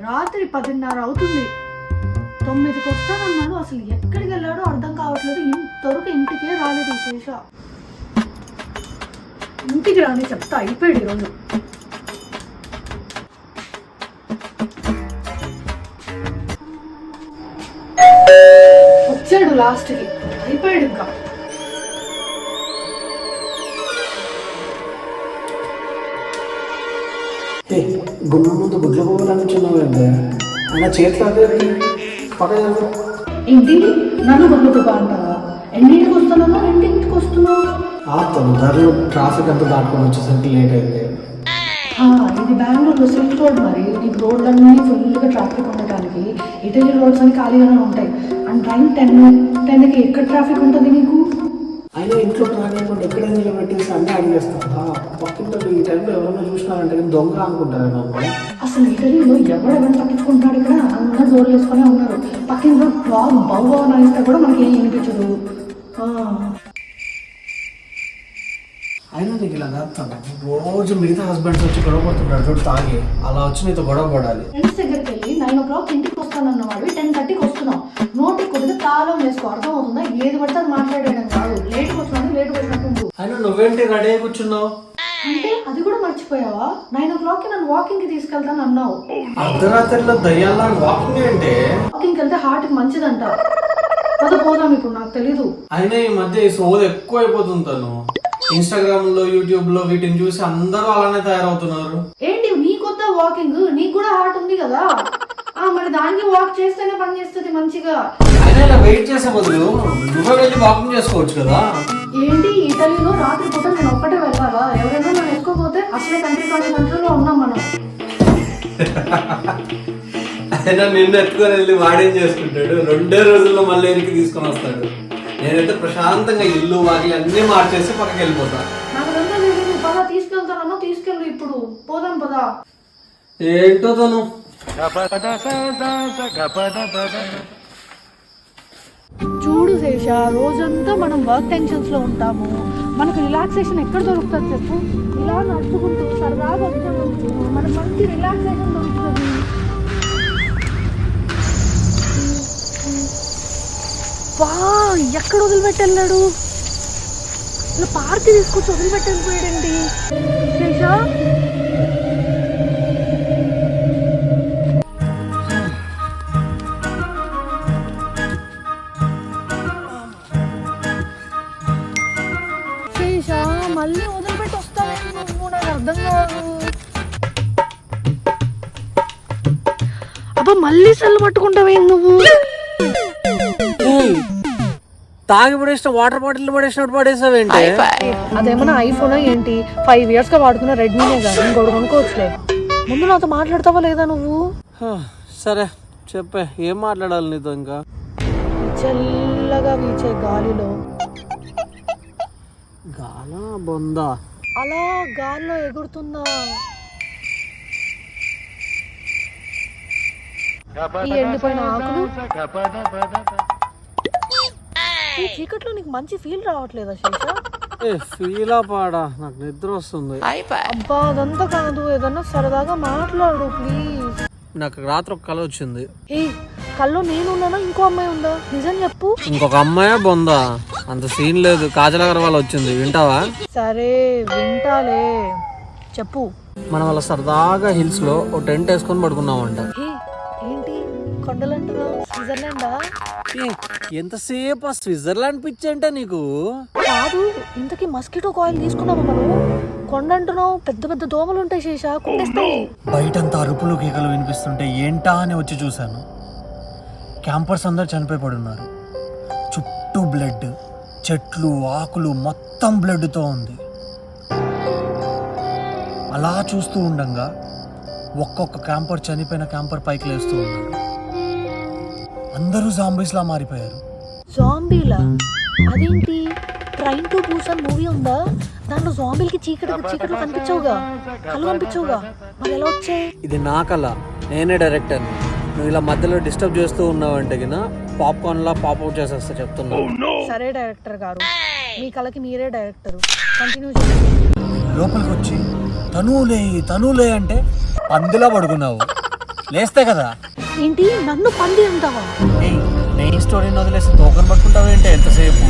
రాత్రి 10:30 అవుతుంది. 9కి వస్తానన్నాడు. అసలు ఎక్కడికి వెళ్ళాడో అర్థం కావట్లేదు. ఇంతవరకు ఇంటికే రాలేదు. శేష ఇంటికి రాని చెప్తా. అయిపోయాడు ఈరోజు. వచ్చాడు లాస్ట్కి. అయిపోయాడు ఇంకా. గుమ్మ ముందు గుడ్లు పోవాలని చిన్నవాడి ఆయన చేతిలో ఏంటి నన్ను గుడ్లుగా అంటావా? ఎన్నింటికి వస్తున్నానో రెండింటికి వస్తున్నావు. తొందరలో ట్రాఫిక్ అంతా దాటుకొని వచ్చేసరికి లేట్ అయింది. ఇది బెంగళూరులో సిల్క్ రోడ్. మరి నీకు రోడ్లన్నీ ఫుల్గా ట్రాఫిక్ ఉండటానికి ఇటలీ రోడ్స్ అని ఖాళీగానే ఉంటాయి. అండ్ టైం 10కి ఎక్కడ ట్రాఫిక్ ఉంటుంది నీకు? అయినా ఇంట్లో రానివ్వండి ఎక్కడ నిలబెట్టేసి అన్నీ అడిగేస్తా. పక్కింట్లో ఈ టైంలో ఎవరైనా చూసినారంటే దొంగ అనుకుంటారు నన్ను. అసలు ఇటలీలో ఎవరెవరు తప్పించుకుంటాడు? ఇక్కడ అందరూ డోర్లు వేసుకునే ఉన్నారు. పక్కింట్లో బాగు నాయిస్తే కూడా మనకి ఏం వినిపించదు. అయినా నీకు ఇలా కాస్తాను. రోజు మిగతా హస్బెండ్స్ వచ్చి గొడవ పడుతుంటారు చూడు తాగి. అలా వచ్చి నీతో గొడవ పడాలి. ఫ్రెండ్స్ దగ్గరికి వెళ్ళి 9 o'clock ఇంటికి వస్తానన్నవాడు 10:30కి వస్తున్నావు. నోటికి కొద్దిగా తాళం వేసుకో. అర్థం అవుతుందా? ఏది పడితే అది మాట్లాడడం కాదు. లేట్కి వచ్చినట్టు. అయినా నువ్వేంటి రెడీ అయి కూర్చున్నావు? అంటే అది కూడా మర్చిపోయావా? 9 o'clockకి నన్ను వాకింగ్ కి తీసుకెళ్తాను అన్నావు. అర్ధరాత్రిలో దయ్యాల వాకింగ్ అంటే? వాకింగ్ వెళ్తే హార్ట్ కి మంచిదంట. పద పోదాం. ఇప్పుడు నాకు తెలీదు. అయినా ఈ మధ్య ఈ సోది ఎక్కువ అయిపోతుంటాను. ఇన్స్టాగ్రామ్ లో యూట్యూబ్ లో వీటిని చూసి అందరూ అలానే తయారవుతున్నారు. ఏంటి నీకొద్దా వాకింగ్? నీకు కూడా హార్ట్ ఉంది కదా. మరి దానికి వాక్ చేస్తేనే పని చేస్తుంది మంచిగా. అయినా ఇలా వెయిట్ చేసే బదులు నువ్వే వెళ్ళి వాకింగ్ చేసుకోవచ్చు కదా. ఏంటి ఇటలీలో రాత్రి పూట నేను ఒక్కటే వెళ్ళాలా? ఎవరైనా నన్ను ఎక్కువపోతే అసలే కంట్రీలో ఉన్నాం మనం. అయినా నిన్ను ఎత్తుకొని వెళ్ళి వాడేం చేసుకుంటాడు? 2 రోజుల్లో మళ్ళీ వెనక్కి తీసుకొని వస్తాడు. నేనైతే ప్రశాంతంగా ఇల్లు వాకిలి అన్ని మార్చేసి పక్కకి వెళ్ళిపోతా. నాకంతా తెలియదు. పదా తీసుకెళ్తానన్నా తీసుకెళ్ళు. ఇప్పుడు పోదాం పదా. ఏంటో తను చూడు శేష, రోజంతా మనం వర్క్ టెన్షన్స్ లో ఉంటాము. మనకు రిలాక్సేషన్ ఎక్కడ దొరుకుతుంది చెప్పు? ఇలా నడుచుకుంటూ సరదాగా వచ్చాము మనకు మంచి రిలాక్సేషన్ దొరుకుతుంది. ఎక్కడ వదిలిపెట్టెళ్ళాడు? ఇలా పార్క్ తీసుకొచ్చి వదిలిపెట్టెళ్ళిపోయాడండి శేష. శేష మళ్ళీ వదిలిపెట్టి వస్తావేంటి నువ్వు? నాకు అర్థం కాదు. అబ్బా మళ్ళీ సెల్ పట్టుకుంటావేంటి నువ్వు? తాగి పడేసిన వాటర్ బాటిల్ పడేసినట్టు పడేసావేంటి? అదేమన్నా ఐఫోన్ ఏంటి? 5 years గా వాడుకున్న రెడ్మీనే కదా. ఇంకోటి కొనుక్కోవచ్చులే. ముందు నాతో మాట్లాడతావా లేదా నువ్వు? సరే చెప్పే, ఏం మాట్లాడాలి నీతో? ఇంకా చల్లగా వీచే గాలిలో గాలా బొందా అలా గాల్లో ఎగురుతుందా ఈ ఎండిపోయిన ఆకులు? ఈ చీకట్లో నీకు మంచి ఫీల్ రావట్లేదా శేష? ఫీలా పాడా, నాకు నిద్ర వస్తుంది. అబ్బా అదంతా కాదు, ఏదన్నా సరదాగా మాట్లాడు ప్లీజ్. నాకు రాత్రి ఒక కళ వచ్చింది. ఏ కల్లో నేనున్నానా ఇంకో అమ్మాయి ఉందా? నిజం చెప్పు. ఇంకొక అమ్మాయి బొందా? అంత సీన్ లేదు. కాజల్ అగర్వాల్ వచ్చింది, వింటావా? సరే వింటాలే, చెప్పు. మనం అలా సరదాగా హిల్స్ లో ఓ టెంట్ వేసుకొని పడుకున్నామంట. ఏంటి కొండలంటున్నా? స్విట్జర్లాండా? ఎంతసేపు ఆ స్విట్జర్లాండ్ పిచ్చి అంటే నీకు? కాదు, ఇంతకీ మస్కిటో కాయిల్ తీసుకున్నావా మనం? కొండ అంటున్నావు, పెద్ద పెద్ద దోమలు ఉంటాయి శేష, కుట్టేస్తాయి. బయటంతా అరుపులు కేకలు వినిపిస్తుంటే ఏంటా అని వచ్చి చూశాను. క్యాంపర్స్ అందరు చనిపోయి పడున్నారు. చుట్టూ బ్లడ్, చెట్లు ఆకులు మొత్తం బ్లడ్తో ఉంది. అలా చూస్తూ ఉండంగా ఒక్కొక్క క్యాంపర్ చనిపోయిన క్యాంపర్ పైకి లేస్తూ ఉన్నాడు. అందరూ జాంబీస్ లా మారిపోయారు. జాంబీలా? అదేంటి? ట్రైన్ టు బూసాన్ మూవీ ఉందా? దాంట్లో జాంబీలకి చీకట్లు కనిపించవుగా, కళ్ళు కనిపించవుగా, మరి ఎలా వచ్చాయి? ఇది నా కళ, నేనే డైరెక్టర్. నువ్వు ఇలా మధ్యలో డిస్టర్బ్ చేస్తూ ఉన్నావంటే పాప్కార్న్ లా పాప్అవుట్ చేసేస్తా చెప్తున్నా. సరే డైరెక్టర్ గారు, మీ కళకి మీరే డైరెక్టర్, కంటిన్యూ చేయండి. లోపలికి వచ్చి తనులే అంటే పందిలా పడుకున్నావు. లేస్తే కదా. ఏంటి నన్ను పంది అంటావా? నేను స్టోరీని వదిలేసి తోకను పట్టుకుంటావేంటి ఎంతసేపు?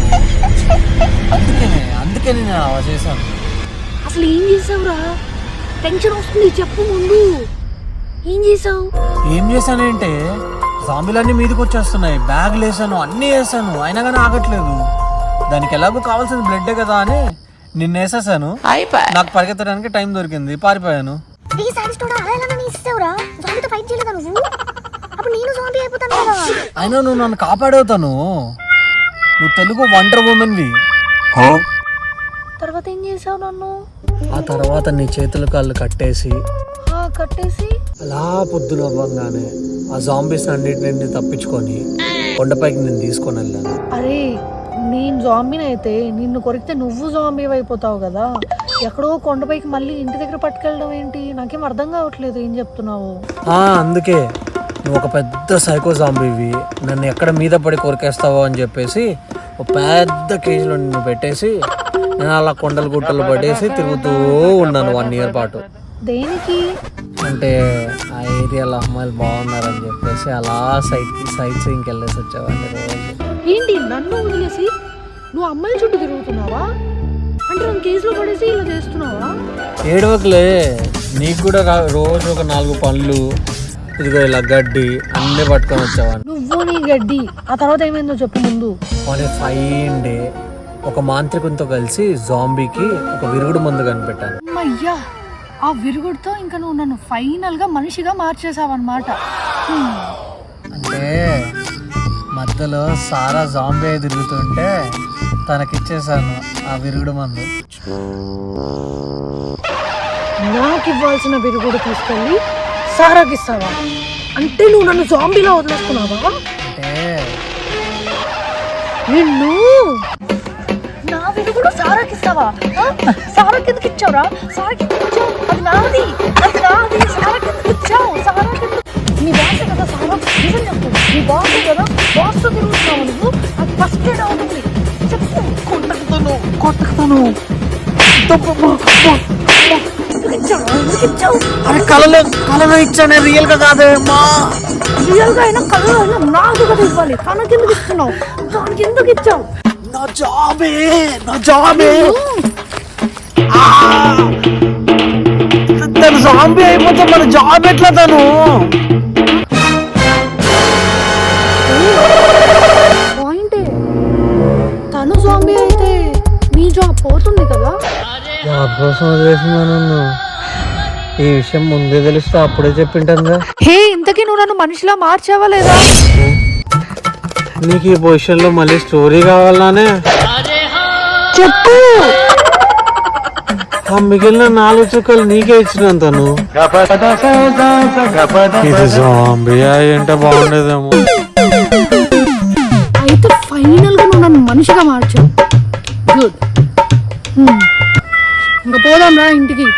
అందుకే నేను అలా చేశాను. అసలు ఏం చేసావురా? టెన్షన్ వస్తుంది, చెప్పు ముందు. ఏం చేసావు? ఏం చేశానంటే జాంబీలన్నీ మీదకి వచ్చేస్తున్నాయి. బ్యాగులు వేసాను, అన్నీ వేసాను, అయినా కానీ ఆగట్లేదు. దానికి ఎలాగో కావాల్సిన బ్లడ్డే కదా అని నిన్న వేసేసాను. నాకు పరిగెత్తడానికి టైం దొరికింది, పారిపోయాను. అయినా నువ్వు నన్ను కాపాడవుతాను. నువ్వు తెలుగు వండర్ ఉమెన్వి. తర్వాత ఏం చేసావు నన్ను? ఆ తర్వాత నీ చేతులు కాళ్ళు కట్టేసి అలా పొద్దున అవ్వంగానే ఆ జాంబీస్ అన్నిటిని తప్పించుకొని కొండపైకి నేను తీసుకొని వెళ్ళాను. అరే నేను జాంబీని అయితే నిన్ను కొరికితే నువ్వు జాంబీ అయిపోతావు కదా. ఎక్కడో కొండపైకి మళ్ళీ ఇంటి దగ్గర పట్టుకెళ్ళడం ఏంటి? నాకేం అర్థం కావట్లేదు, ఏం చెప్తున్నావు? అందుకే నువ్వు ఒక పెద్ద సైకో జాంబీవి, నన్ను ఎక్కడ మీద పడి కొరికేస్తావో అని చెప్పేసి ఒక పెద్ద కేజీలో నిన్ను పెట్టేసి నేను అలా కొండలు గుట్టలు పడేసి తిరుగుతూ ఉన్నాను 1 year పాటు. దేనికి? అంటే ఆ ఏరియాలో అమ్మాయిలు బాగున్నారని చెప్పేసి అలా సైట్ సీయింగ్కి వెళ్ళేసి వచ్చేవాడిని రోజు. ఏంటి నన్ను వదిలేసి నువ్వు అమ్మాయిల చుట్టూ తిరుగుతున్నావా? అంటే నన్ను కేసులో పడేసి ఇలా చేస్తున్నావా? ఏడవకులే, నీకు కూడా రోజు ఒక 4 పనులు, ఇదిగో ఇలా గడ్డి అన్నీ పట్టుకొని వచ్చేవాడిని. నువ్వు నీ గడ్డి. ఆ తర్వాత ఏమైందో చెప్పు ముందు. మన ఫైన్ డే ఒక మాంత్రికునితో కలిసి జాంబీకి ఒక విరుగుడు మందు కనిపెట్టాను. అయ్యా, ఆ విరుగుడితో ఇంకా నువ్వు నన్ను ఫైనల్ గా మనిషిగా మార్చేసావన్నమాట. అంటే మధ్యలో సారా జాంబీ అయి తిరుగుతుంటే తనకిచ్చేసాను ఆ విరుగుడు మందు. నాకు ఇవ్వాల్సిన విరుగుడు తీసుకెళ్ళి సారాకి ఇస్తావా? అంటే నువ్వు నన్ను జాంబీలా వదిలేస్తున్నావా? అంటే నిన్ను నా విరుగుడు సారాకి ఇస్తావా? సారాకి ఎందుకు ఇచ్చావురా? సారాకి ఎందుకు ఇచ్చావు? అది నాది. సారాకి ఎందుకు ఇచ్చావు? సారాకి నీ బాసే కదా సారా. నిజం చెప్పు, నీ బాసే కదా. బాస్తో తిరుగుతున్నావు నువ్వు. అది ఫస్ట్ ఎయిడ్ అవుతుంది. చెప్పు. కొట్టకుతాను. ఎందుకు ఇచ్చావు? అరే కలలో ఇచ్చానే, రియల్ గా కాదే. రియల్ గా అయినా కలలో అయినా నాకు కదా ఇవ్వాలి. కనకి ఎందుకు ఇస్తున్నావు? దానికి ఎందుకు ఇచ్చావు? నా జాబే తను జాంబీ అయిపోతే మన జాబ్ ఎట్లా? పాయింటే, తను జాంబీ అయితే నీ జాబ్ పోతుంది కదా. జాబ్ కోసం వదిలేసిందా? ఈ విషయం ముందే తెలిస్తే అప్పుడే చెప్పింటానుగా. హే, ఇంతకీ నువ్వు నన్ను మనిషిలా మార్చావా లేదా? నీకు ఈ పొజిషన్ లో మళ్ళీ స్టోరీ కావాలనే చెప్పు. ఆ మిగిలిన 4 చుక్కలు నీకే ఇచ్చినంతను. ఇది జాంబీ అంటే బాగుండేదేమో. అయితే ఫైనల్ గా నువ్వు నన్ను మనిషిగా మార్చావు. గుడ్. ఇంకా పోదాం రా ఇంటికి.